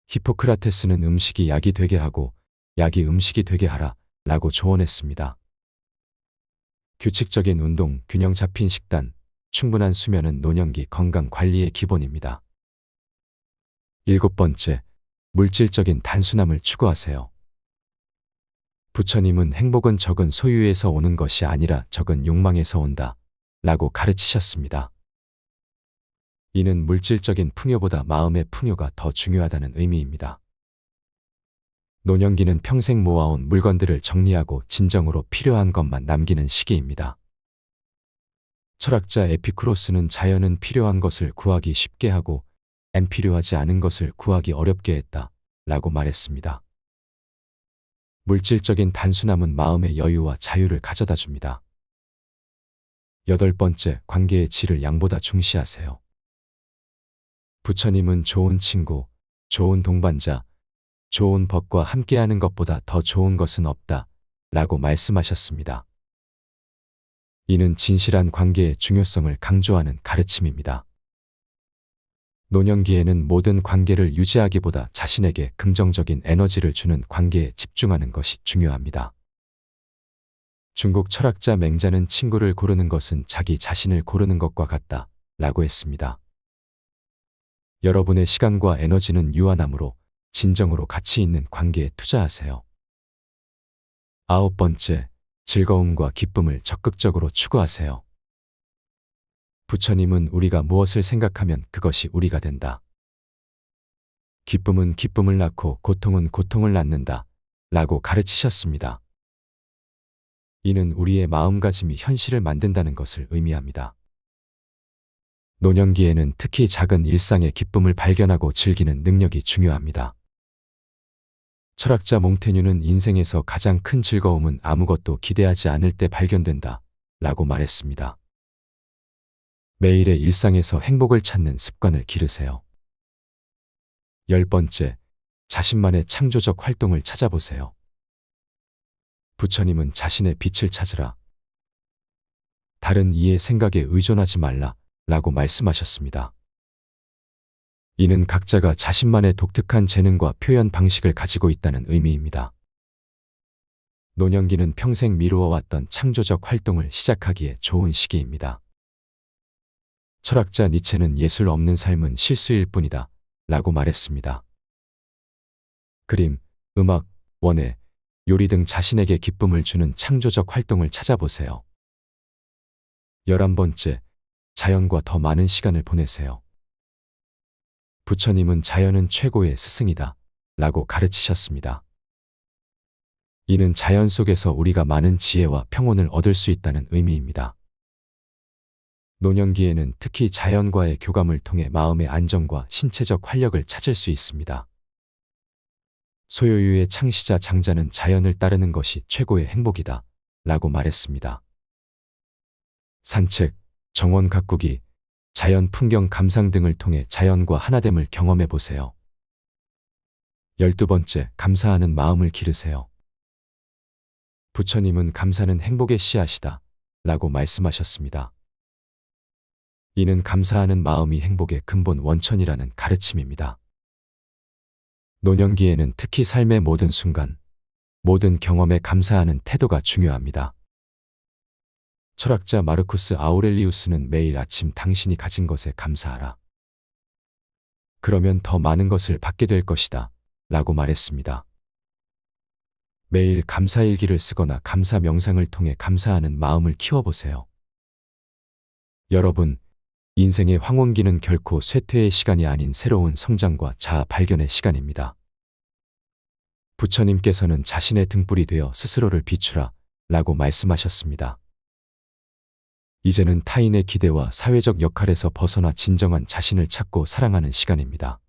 히포크라테스는 음식이 약이 되게 하고 약이 음식이 되게 하라 라고 조언했습니다. 규칙적인 운동, 균형 잡힌 식단, 충분한 수면은 노년기 건강 관리의 기본입니다. 일곱 번째, 물질적인 단순함을 추구하세요. 부처님은 행복은 적은 소유에서 오는 것이 아니라 적은 욕망에서 온다 라고 가르치셨습니다. 이는 물질적인 풍요보다 마음의 풍요가 더 중요하다는 의미입니다. 노년기는 평생 모아온 물건들을 정리하고 진정으로 필요한 것만 남기는 시기입니다. 철학자 에피쿠로스는 자연은 필요한 것을 구하기 쉽게 하고 필요하지 않은 것을 구하기 어렵게 했다 라고 말했습니다. 물질적인 단순함은 마음의 여유와 자유를 가져다 줍니다. 여덟 번째, 관계의 질을 양보다 중시하세요. 부처님은 좋은 친구, 좋은 동반자, 좋은 법과 함께하는 것보다 더 좋은 것은 없다 라고 말씀하셨습니다. 이는 진실한 관계의 중요성을 강조하는 가르침입니다. 노년기에는 모든 관계를 유지하기보다 자신에게 긍정적인 에너지를 주는 관계에 집중하는 것이 중요합니다. 중국 철학자 맹자는 친구를 고르는 것은 자기 자신을 고르는 것과 같다 라고 했습니다. 여러분의 시간과 에너지는 유한하므로 진정으로 가치 있는 관계에 투자하세요. 아홉 번째, 즐거움과 기쁨을 적극적으로 추구하세요. 부처님은 우리가 무엇을 생각하면 그것이 우리가 된다. 기쁨은 기쁨을 낳고 고통은 고통을 낳는다 라고 가르치셨습니다. 이는 우리의 마음가짐이 현실을 만든다는 것을 의미합니다. 노년기에는 특히 작은 일상의 기쁨을 발견하고 즐기는 능력이 중요합니다. 철학자 몽테뉴는 인생에서 가장 큰 즐거움은 아무것도 기대하지 않을 때 발견된다 라고 말했습니다. 매일의 일상에서 행복을 찾는 습관을 기르세요. 열 번째, 자신만의 창조적 활동을 찾아보세요. 부처님은 자신의 빛을 찾으라, 다른 이의 생각에 의존하지 말라 라고 말씀하셨습니다. 이는 각자가 자신만의 독특한 재능과 표현 방식을 가지고 있다는 의미입니다. 노년기는 평생 미루어왔던 창조적 활동을 시작하기에 좋은 시기입니다. 철학자 니체는 예술 없는 삶은 실수일 뿐이다 라고 말했습니다. 그림, 음악, 원예, 요리 등 자신에게 기쁨을 주는 창조적 활동을 찾아보세요. 11번째, 자연과 더 많은 시간을 보내세요. 부처님은 자연은 최고의 스승이다 라고 가르치셨습니다. 이는 자연 속에서 우리가 많은 지혜와 평온을 얻을 수 있다는 의미입니다. 노년기에는 특히 자연과의 교감을 통해 마음의 안정과 신체적 활력을 찾을 수 있습니다. 소요유의 창시자 장자는 자연을 따르는 것이 최고의 행복이다 라고 말했습니다. 산책, 정원 가꾸기, 자연 풍경 감상 등을 통해 자연과 하나됨을 경험해 보세요. 12번째, 감사하는 마음을 기르세요. 부처님은 감사는 행복의 씨앗이다 라고 말씀하셨습니다. 이는 감사하는 마음이 행복의 근본 원천이라는 가르침입니다. 노년기에는 특히 삶의 모든 순간, 모든 경험에 감사하는 태도가 중요합니다. 철학자 마르쿠스 아우렐리우스는 매일 아침 당신이 가진 것에 감사하라. 그러면 더 많은 것을 받게 될 것이다 라고 말했습니다. 매일 감사일기를 쓰거나 감사 명상을 통해 감사하는 마음을 키워보세요. 여러분, 인생의 황혼기는 결코 쇠퇴의 시간이 아닌 새로운 성장과 자아 발견의 시간입니다. 부처님께서는 자신의 등불이 되어 스스로를 비추라 라고 말씀하셨습니다. 이제는 타인의 기대와 사회적 역할에서 벗어나 진정한 자신을 찾고 사랑하는 시간입니다.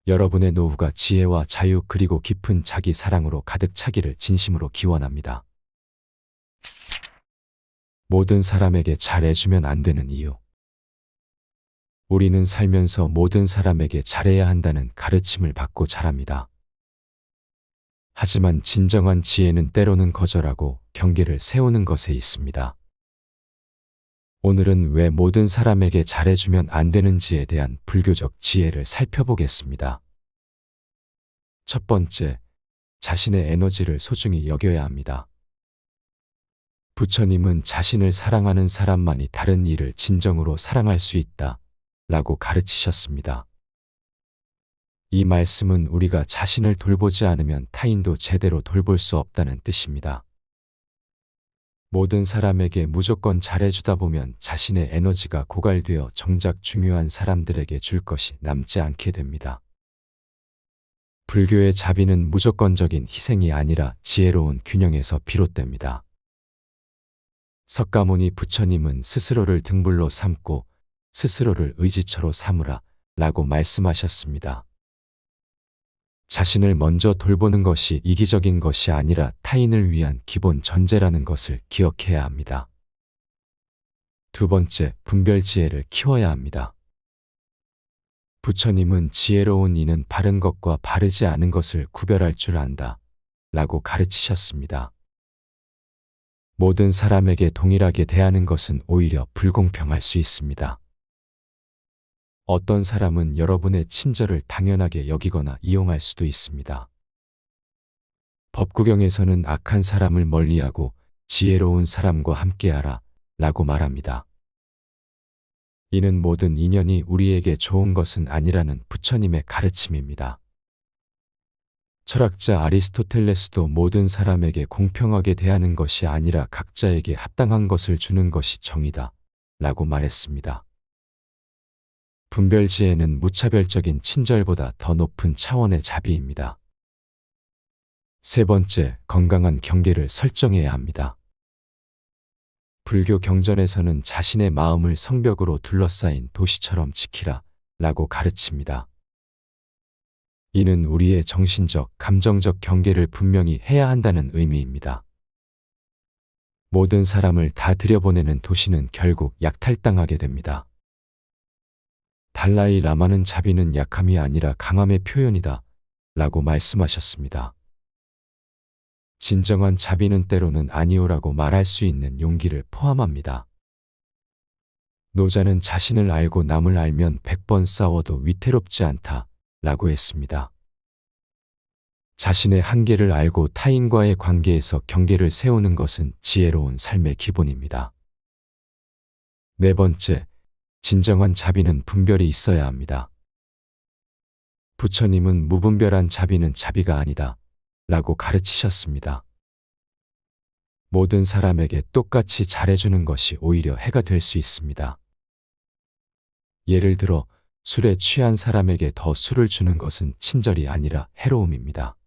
여러분의 노후가 지혜와 자유 그리고 깊은 자기 사랑으로 가득 차기를 진심으로 기원합니다. 모든 사람에게 잘해주면 안 되는 이유. 우리는 살면서 모든 사람에게 잘해야 한다는 가르침을 받고 자랍니다. 하지만 진정한 지혜는 때로는 거절하고 경계를 세우는 것에 있습니다. 오늘은 왜 모든 사람에게 잘해주면 안 되는지에 대한 불교적 지혜를 살펴보겠습니다. 첫 번째, 자신의 에너지를 소중히 여겨야 합니다. 부처님은 자신을 사랑하는 사람만이 다른 이를 진정으로 사랑할 수 있다 라고 가르치셨습니다. 이 말씀은 우리가 자신을 돌보지 않으면 타인도 제대로 돌볼 수 없다는 뜻입니다. 모든 사람에게 무조건 잘해주다 보면 자신의 에너지가 고갈되어 정작 중요한 사람들에게 줄 것이 남지 않게 됩니다. 불교의 자비는 무조건적인 희생이 아니라 지혜로운 균형에서 비롯됩니다. 석가모니 부처님은 스스로를 등불로 삼고 스스로를 의지처로 삼으라 라고 말씀하셨습니다. 자신을 먼저 돌보는 것이 이기적인 것이 아니라 타인을 위한 기본 전제라는 것을 기억해야 합니다. 두 번째, 분별 지혜를 키워야 합니다. 부처님은 지혜로운 이는 바른 것과 바르지 않은 것을 구별할 줄 안다 라고 가르치셨습니다. 모든 사람에게 동일하게 대하는 것은 오히려 불공평할 수 있습니다. 어떤 사람은 여러분의 친절을 당연하게 여기거나 이용할 수도 있습니다. 법구경에서는 악한 사람을 멀리하고 지혜로운 사람과 함께하라 라고 말합니다. 이는 모든 인연이 우리에게 좋은 것은 아니라는 부처님의 가르침입니다. 철학자 아리스토텔레스도 모든 사람에게 공평하게 대하는 것이 아니라 각자에게 합당한 것을 주는 것이 정의다 라고 말했습니다. 분별지혜는 무차별적인 친절보다 더 높은 차원의 자비입니다. 세 번째, 건강한 경계를 설정해야 합니다. 불교 경전에서는 자신의 마음을 성벽으로 둘러싸인 도시처럼 지키라 라고 가르칩니다. 이는 우리의 정신적, 감정적 경계를 분명히 해야 한다는 의미입니다. 모든 사람을 다 들여보내는 도시는 결국 약탈당하게 됩니다. 달라이 라마는 자비는 약함이 아니라 강함의 표현이다 라고 말씀하셨습니다. 진정한 자비는 때로는 아니오라고 말할 수 있는 용기를 포함합니다. 노자는 자신을 알고 남을 알면 100번 싸워도 위태롭지 않다 라고 했습니다. 자신의 한계를 알고 타인과의 관계에서 경계를 세우는 것은 지혜로운 삶의 기본입니다. 네 번째, 진정한 자비는 분별이 있어야 합니다. 부처님은 무분별한 자비는 자비가 아니다 라고 가르치셨습니다. 모든 사람에게 똑같이 잘해주는 것이 오히려 해가 될 수 있습니다. 예를 들어 술에 취한 사람에게 더 술을 주는 것은 친절이 아니라 해로움입니다.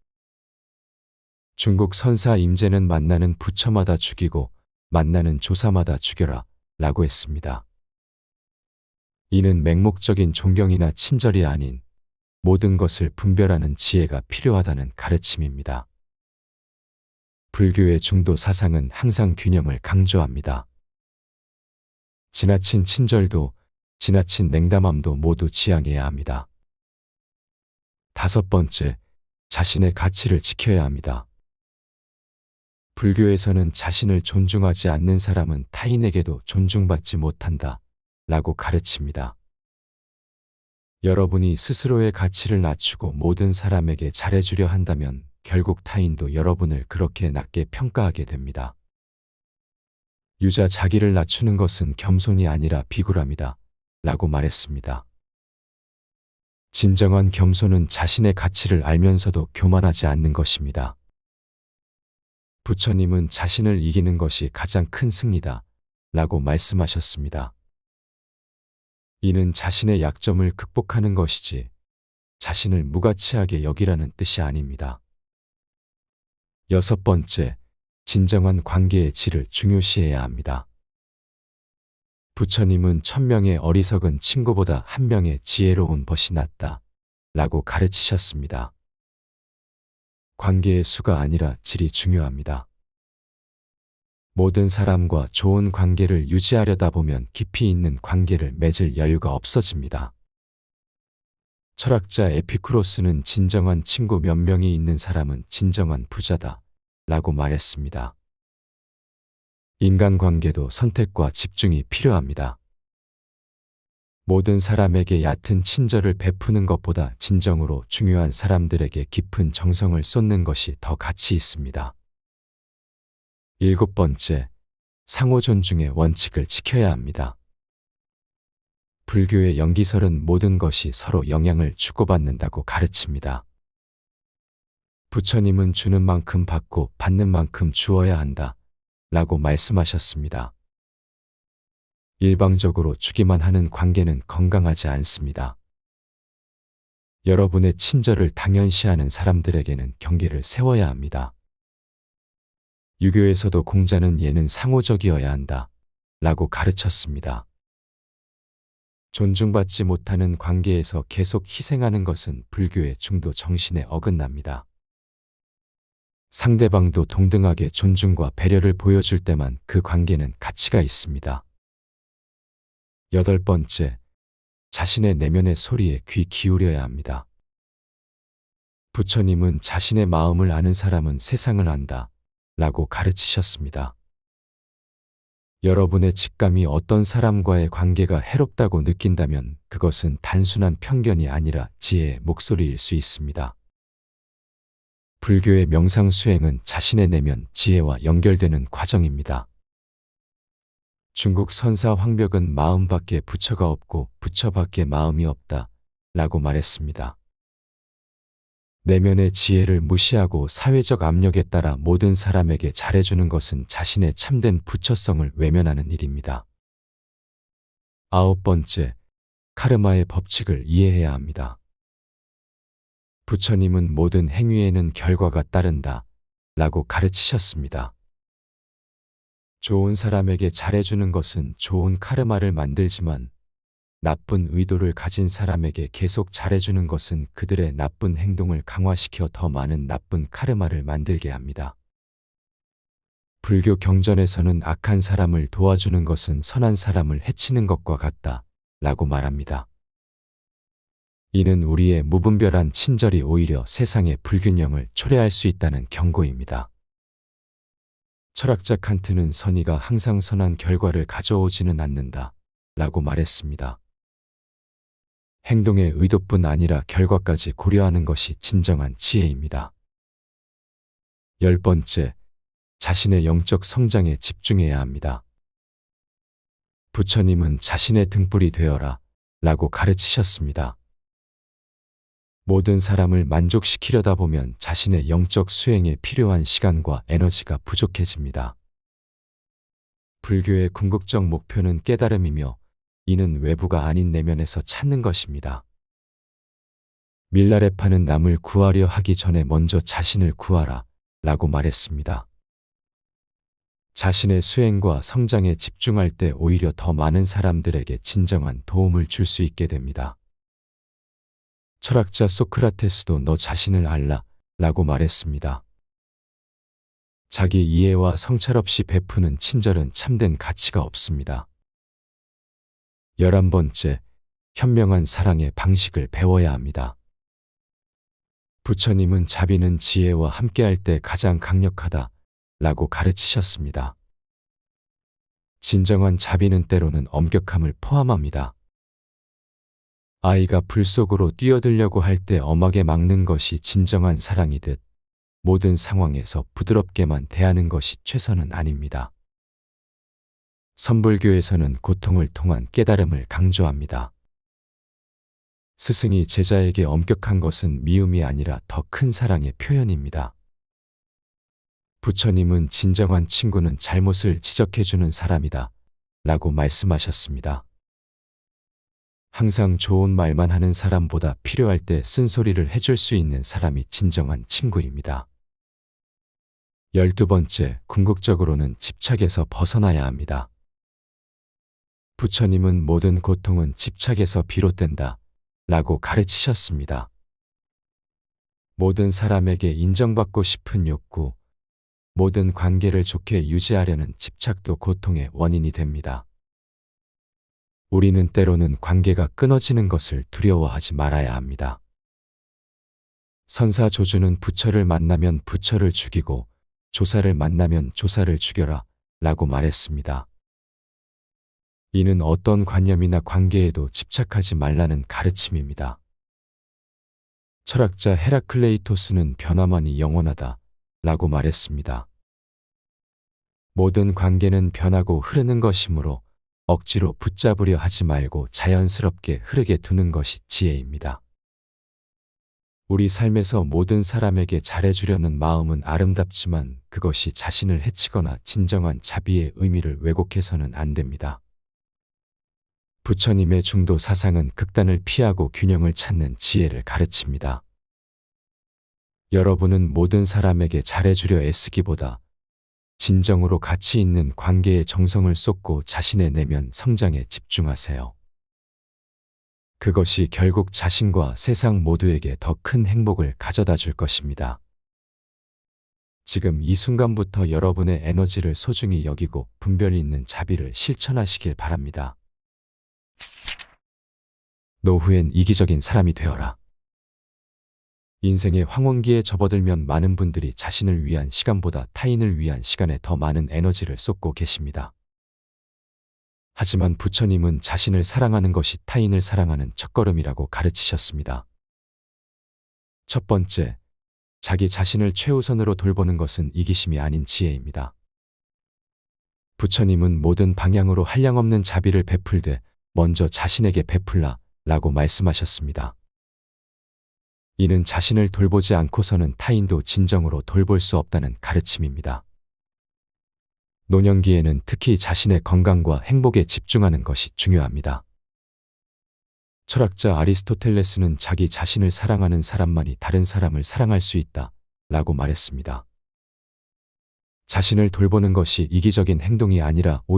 중국 선사 임제는 만나는 부처마다 죽이고 만나는 조사마다 죽여라 라고 했습니다. 이는 맹목적인 존경이나 친절이 아닌 모든 것을 분별하는 지혜가 필요하다는 가르침입니다. 불교의 중도 사상은 항상 균형을 강조합니다. 지나친 친절도 지나친 냉담함도 모두 지향해야 합니다. 다섯 번째, 자신의 가치를 지켜야 합니다. 불교에서는 자신을 존중하지 않는 사람은 타인에게도 존중받지 못한다 라고 가르칩니다. 여러분이 스스로의 가치를 낮추고 모든 사람에게 잘해주려 한다면 결국 타인도 여러분을 그렇게 낮게 평가하게 됩니다. 유자 자기를 낮추는 것은 겸손이 아니라 비굴함이다 라고 말했습니다. 진정한 겸손은 자신의 가치를 알면서도 교만하지 않는 것입니다. 부처님은 자신을 이기는 것이 가장 큰 승리다 라고 말씀하셨습니다. 이는 자신의 약점을 극복하는 것이지 자신을 무가치하게 여기라는 뜻이 아닙니다. 여섯 번째, 진정한 관계의 질을 중요시해야 합니다. 부처님은 1000명의 어리석은 친구보다 1명의 지혜로운 벗이 낫다 라고 가르치셨습니다. 관계의 수가 아니라 질이 중요합니다. 모든 사람과 좋은 관계를 유지하려다 보면 깊이 있는 관계를 맺을 여유가 없어집니다. 철학자 에피쿠로스는 진정한 친구 몇 명이 있는 사람은 진정한 부자다 라고 말했습니다. 인간관계도 선택과 집중이 필요합니다. 모든 사람에게 얕은 친절을 베푸는 것보다 진정으로 중요한 사람들에게 깊은 정성을 쏟는 것이 더 가치 있습니다. 일곱 번째, 상호 존중의 원칙을 지켜야 합니다. 불교의 연기설은 모든 것이 서로 영향을 주고받는다고 가르칩니다. 부처님은 주는 만큼 받고 받는 만큼 주어야 한다 라고 말씀하셨습니다. 일방적으로 주기만 하는 관계는 건강하지 않습니다. 여러분의 친절을 당연시하는 사람들에게는 경계를 세워야 합니다. 유교에서도 공자는 예는 상호적이어야 한다 라고 가르쳤습니다. 존중받지 못하는 관계에서 계속 희생하는 것은 불교의 중도 정신에 어긋납니다. 상대방도 동등하게 존중과 배려를 보여줄 때만 그 관계는 가치가 있습니다. 여덟 번째, 자신의 내면의 소리에 귀 기울여야 합니다. 부처님은 자신의 마음을 아는 사람은 세상을 안다 라고 가르치셨습니다. 여러분의 직감이 어떤 사람과의 관계가 해롭다고 느낀다면 그것은 단순한 편견이 아니라 지혜의 목소리일 수 있습니다. 불교의 명상 수행은 자신의 내면 지혜와 연결되는 과정입니다. 중국 선사 황벽은 마음밖에 부처가 없고 부처밖에 마음이 없다 라고 말했습니다. 내면의 지혜를 무시하고 사회적 압력에 따라 모든 사람에게 잘해주는 것은 자신의 참된 부처성을 외면하는 일입니다. 아홉 번째, 카르마의 법칙을 이해해야 합니다. 부처님은 모든 행위에는 결과가 따른다 라고 가르치셨습니다. 좋은 사람에게 잘해주는 것은 좋은 카르마를 만들지만 나쁜 의도를 가진 사람에게 계속 잘해주는 것은 그들의 나쁜 행동을 강화시켜 더 많은 나쁜 카르마를 만들게 합니다. 불교 경전에서는 악한 사람을 도와주는 것은 선한 사람을 해치는 것과 같다 라고 말합니다. 이는 우리의 무분별한 친절이 오히려 세상의 불균형을 초래할 수 있다는 경고입니다. 철학자 칸트는 선의가 항상 선한 결과를 가져오지는 않는다 라고 말했습니다. 행동의 의도뿐 아니라 결과까지 고려하는 것이 진정한 지혜입니다. 열 번째, 자신의 영적 성장에 집중해야 합니다. 부처님은 자신의 등불이 되어라 라고 가르치셨습니다. 모든 사람을 만족시키려다 보면 자신의 영적 수행에 필요한 시간과 에너지가 부족해집니다. 불교의 궁극적 목표는 깨달음이며 이는 외부가 아닌 내면에서 찾는 것입니다. 밀라레파는 남을 구하려 하기 전에 먼저 자신을 구하라 라고 말했습니다. 자신의 수행과 성장에 집중할 때 오히려 더 많은 사람들에게 진정한 도움을 줄 수 있게 됩니다. 철학자 소크라테스도 너 자신을 알라 라고 말했습니다. 자기 이해와 성찰 없이 베푸는 친절은 참된 가치가 없습니다. 11번째, 현명한 사랑의 방식을 배워야 합니다. 부처님은 자비는 지혜와 함께할 때 가장 강력하다 라고 가르치셨습니다. 진정한 자비는 때로는 엄격함을 포함합니다. 아이가 불 속으로 뛰어들려고 할 때 엄하게 막는 것이 진정한 사랑이듯 모든 상황에서 부드럽게만 대하는 것이 최선은 아닙니다. 선불교에서는 고통을 통한 깨달음을 강조합니다. 스승이 제자에게 엄격한 것은 미움이 아니라 더 큰 사랑의 표현입니다. 부처님은 진정한 친구는 잘못을 지적해주는 사람이다 라고 말씀하셨습니다. 항상 좋은 말만 하는 사람보다 필요할 때 쓴소리를 해줄 수 있는 사람이 진정한 친구입니다. 12번째, 궁극적으로는 집착에서 벗어나야 합니다. 부처님은 모든 고통은 집착에서 비롯된다 라고 가르치셨습니다. 모든 사람에게 인정받고 싶은 욕구, 모든 관계를 좋게 유지하려는 집착도 고통의 원인이 됩니다. 우리는 때로는 관계가 끊어지는 것을 두려워하지 말아야 합니다. 선사조주는 부처를 만나면 부처를 죽이고 조사를 만나면 조사를 죽여라 라고 말했습니다. 이는 어떤 관념이나 관계에도 집착하지 말라는 가르침입니다. 철학자 헤라클레이토스는 변화만이 영원하다 라고 말했습니다. 모든 관계는 변하고 흐르는 것이므로 억지로 붙잡으려 하지 말고 자연스럽게 흐르게 두는 것이 지혜입니다. 우리 삶에서 모든 사람에게 잘해주려는 마음은 아름답지만 그것이 자신을 해치거나 진정한 자비의 의미를 왜곡해서는 안 됩니다. 부처님의 중도 사상은 극단을 피하고 균형을 찾는 지혜를 가르칩니다. 여러분은 모든 사람에게 잘해주려 애쓰기보다 진정으로 가치 있는 관계에 정성을 쏟고 자신의 내면 성장에 집중하세요. 그것이 결국 자신과 세상 모두에게 더 큰 행복을 가져다 줄 것입니다. 지금 이 순간부터 여러분의 에너지를 소중히 여기고 분별 있는 자비를 실천하시길 바랍니다. 노후엔 이기적인 사람이 되어라. 인생의 황혼기에 접어들면 많은 분들이 자신을 위한 시간보다 타인을 위한 시간에 더 많은 에너지를 쏟고 계십니다. 하지만 부처님은 자신을 사랑하는 것이 타인을 사랑하는 첫걸음이라고 가르치셨습니다. 첫 번째, 자기 자신을 최우선으로 돌보는 것은 이기심이 아닌 지혜입니다. 부처님은 모든 방향으로 한량없는 자비를 베풀되 먼저 자신에게 베풀라 라고 말씀하셨습니다. 이는 자신을 돌보지 않고서는 타인도 진정으로 돌볼 수 없다는 가르침입니다. 노년기에는 특히 자신의 건강과 행복에 집중하는 것이 중요합니다. 철학자 아리스토텔레스는 자기 자신을 사랑하는 사람만이 다른 사람을 사랑할 수 있다 라고 말했습니다. 자신을 돌보는 것이 이기적인 행동이 아니라 오히려